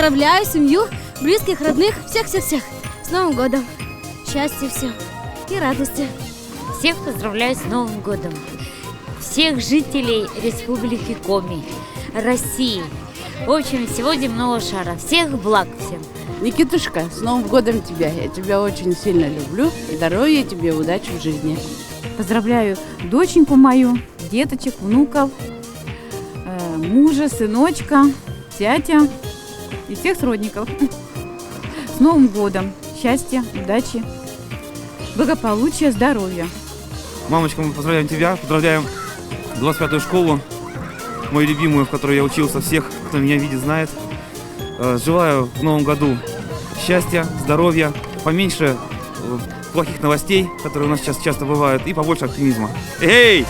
Поздравляю семью, близких, родных, всех-всех-всех. С Новым годом. Счастья всем и радости. Всех поздравляю с Новым годом. Всех жителей Республики Коми, России. В общем, всего земного шара. Всех благ всем. Никитушка, с Новым годом тебя. Я тебя очень сильно люблю. И здоровья тебе, удачи в жизни. Поздравляю доченьку мою, деточек, внуков, мужа, сыночка, зятя и всех сродников. С Новым годом! Счастья, удачи, благополучия, здоровья. Мамочка, мы поздравляем тебя, поздравляем 25-ю школу, мою любимую, в которой я учился, всех, кто меня видит, знает. Желаю в новом году счастья, здоровья, поменьше плохих новостей, которые у нас сейчас часто бывают, и побольше оптимизма. Эй!